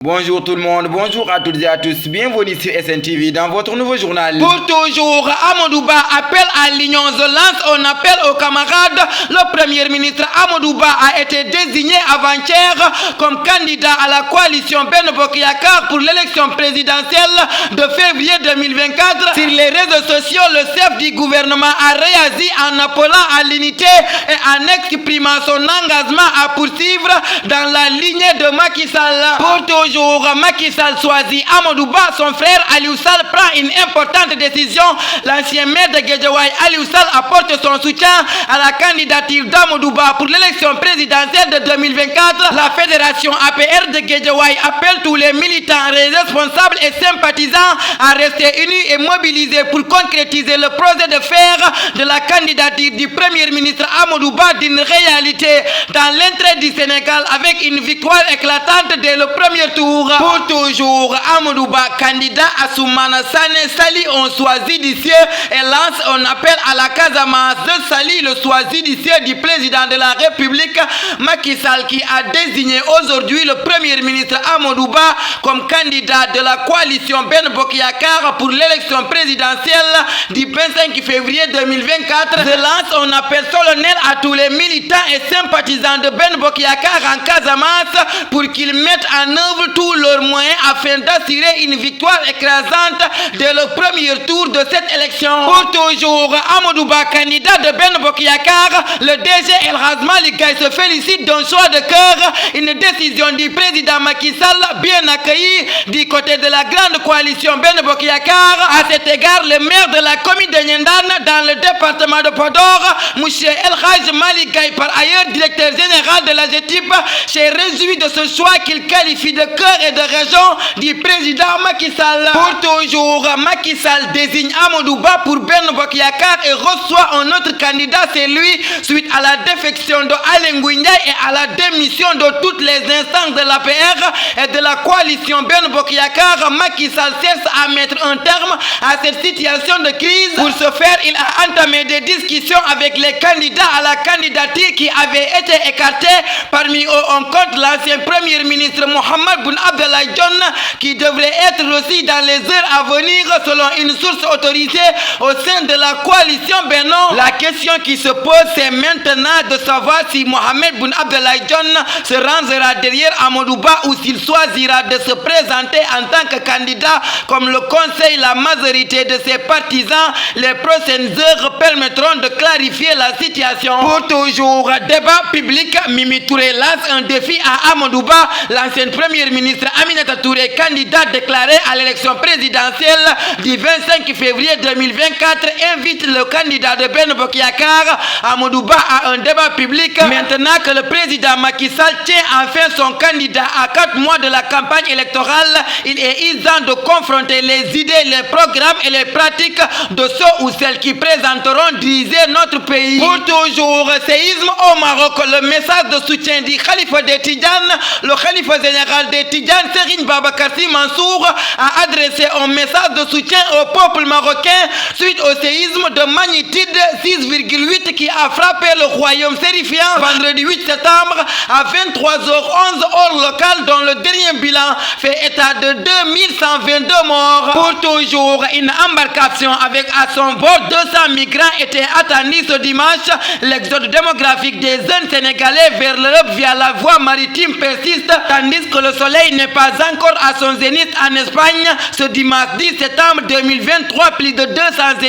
Bonjour tout le monde, bonjour à toutes et à tous, bienvenue sur SNTV dans votre nouveau journal. Pour toujours, Amadou Ba appelle à l'union, lance un appel aux camarades. Le premier ministre Amadou Ba a été désigné avant-hier comme candidat à la coalition Ben Bokk Yakaar pour l'élection présidentielle de février 2024. Sur les réseaux sociaux, le chef du gouvernement a réagi en appelant à l'unité et en exprimant son engagement à poursuivre dans la lignée de Macky Sall. Pour toujours, Macky Sall choisit Amadou Ba, son frère Aliou Sall prend une importante décision. L'ancien maire de Guédiawaye, Aliou Sall, apporte son soutien à la candidature d'Amadou Ba pour l'élection présidentielle de 2024. La fédération APR de Guédiawaye appelle tous les militants, les responsables et sympathisants à rester unis et mobilisés pour concrétiser le projet de faire de la candidature du premier ministre Amadou Ba d'une réalité dans l'intérêt du Sénégal avec une victoire éclatante dès le premier tour. Pour toujours, Amadou Ba, candidat à Soumana Sané, Sali on choix judicieux et lance un appel à la Casamance de Sali, le choix judicieux du président de la République Macky Sall, qui a désigné aujourd'hui le premier ministre Amadou Ba comme candidat de la coalition Ben Bokk Yakaar pour l'élection présidentielle du 25 février 2024. Je lance un appel solennel à tous les militants et sympathisants de Ben Bokk Yakaar en Casamance pour qu'ils mettent en œuvre tous leurs moyens afin d'assurer une victoire écrasante dès le premier tour de cette élection. Pour toujours, Amadou Ba, candidat de Ben Bokk Yakaar, le DG El Hadj Malick Gaye se félicite d'un choix de cœur, une décision du président Macky Sall bien accueillie du côté de la grande coalition Ben Bokk Yakaar. À cet égard, le maire de la commune de Niendane dans le département de Podor, M. El Hadj Malick Gaye, par ailleurs directeur général de la GETIP, s'est réjoui de ce choix qu'il qualifie de cœur et de raison du président Macky Sall. Pour toujours, Macky Sall désigne Amadou Ba pour Ben Bokk Yakaar et reçoit un autre candidat, c'est lui, suite à la défection de Aly Ngouille Ndiaye et à la démission de toutes les instances de l'APR et de la coalition Ben Bokk Yakaar. Macky Sall cherche à mettre un terme à cette situation de crise. Pour ce faire, il a entamé des discussions avec les candidats à la candidature qui avaient été écartés. Parmi eux, on compte l'ancien premier ministre Mohamed Boun Abdallah Dionne, qui devrait être reçu dans les heures à venir selon une source autorisée au sein de la coalition Benno. La question qui se pose, c'est maintenant de savoir si Mohamed Boun Abdallah Dionne se rangera derrière Amadou Ba ou s'il choisira de se présenter en tant que candidat comme le conseille la majorité de ses partisans. Les prochaines heures permettront de clarifier la situation. Pour toujours, débat public, Mimi Touré lance un défi à Amadou Ba. L'ancienne première ministre Aminata Touré, candidate déclarée à l'élection présidentielle du 25 février 2024, invite le candidat de Ben Bokk Yakaar, Amadou Ba, à un débat public. Maintenant que le président Macky Sall tient enfin son candidat à 4 mois de la campagne électorale, il est urgent de confronter les idées, les programmes et les pratiques de ceux ou celles qui présenteront diriger notre pays. Pour toujours, séisme au Maroc, le message de soutien du Khalifa des Tidjanes, le Khalifa général des Tidjanes, Serigne Babacar Sy Mansour, a adressé un message de soutien au peuple marocain suite au séisme de magnitude 6,8 qui a frappé le royaume sérifien vendredi 8 septembre à 23h11 heure locale, dont le dernier bilan fait état de 2122 morts. Pour toujours, une embarcation avec à son bord 200 migrants était attendue ce dimanche. L'exode démographique des jeunes Sénégalais vers l'Europe via la voie maritime persiste, tandis que le soleil n'est pas encore à son zénith en Espagne. Ce dimanche 10 septembre 2023, plus de 200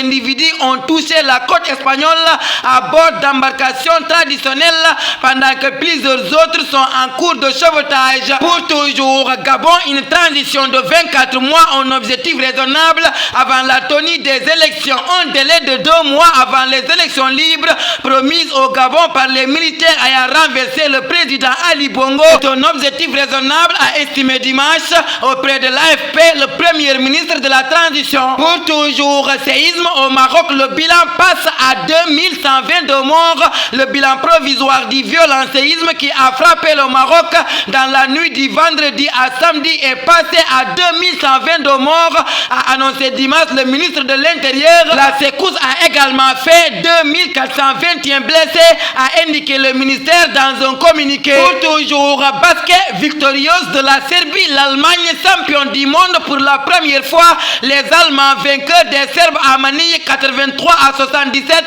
individus ont touché la côte espagnole à bord d'embarcations traditionnelles, pendant que plusieurs autres sont en cours de sauvetage. Pour toujours, Gabon, une transition de 24 mois, un objectif raisonnable avant la tenue des élections, un délai de 2 mois avant les élections libres promises au Gabon par les militaires ayant renversé le président Ali Bongo. C'est un objectif raisonnable, a estimé dimanche auprès de l'AFP le premier ministre de la transition. Pour toujours, séisme au Maroc, le bilan passe à 2122 morts. Le bilan provisoire du violent séisme qui a frappé le Maroc dans la nuit du vendredi à samedi est passé à 2122 morts, a annoncé dimanche le ministre de l'Intérieur. La secousse a également fait 2421 blessés, a indiqué le ministère dans un communiqué. Pour toujours, basket victorieuse de la Serbie, l'Allemagne, champion du monde pour la première fois. Les Allemands, vainqueurs des Serbes à Manille 83 à 77,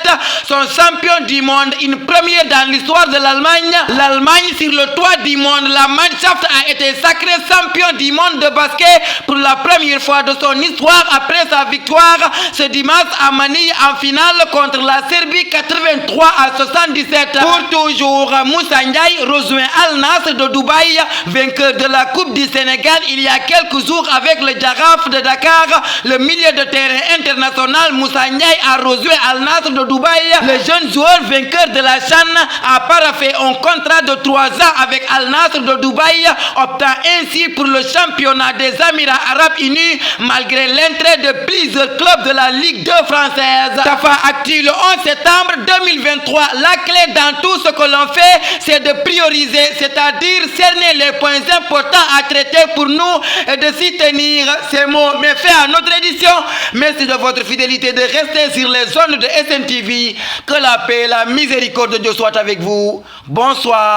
sont champions du monde. Une première dans l'histoire de l'Allemagne. L'Allemagne sur le toit du monde. La Mannschaft a été sacrée champion du monde de basket pour la première fois de son histoire après sa victoire ce dimanche à Manille en finale contre la Serbie 83 à 77. Pour toujours, Moussa Ndiaye rejoint Al Nassr de Dubaï, vainqueur de la Coupe du Sénégal il y a quelques jours avec le Jaraaf de Dakar. Le milieu de terrain international Moussa Ndiaye a rejoint Al Nassr de Dubaï. Le jeune joueur vainqueur de la CHAN a paraphé un contrat de 3 ans avec Al Nassr de Dubaï, optant ainsi pour le championnat des Émirats Arabes Unis malgré l'entrée de plusieurs clubs de la Ligue 2 française. Tafa Actu le 11 septembre 2023. La clé dans tout ce que l'on fait, c'est de prioriser, c'est-à-dire cerner les points importants à traiter pour nous et de s'y tenir. Ces mots m'ont fait à notre édition. Merci de votre fidélité de rester sur les zones de SNTV. Que la paix et la miséricorde de Dieu soient avec vous. Bonsoir.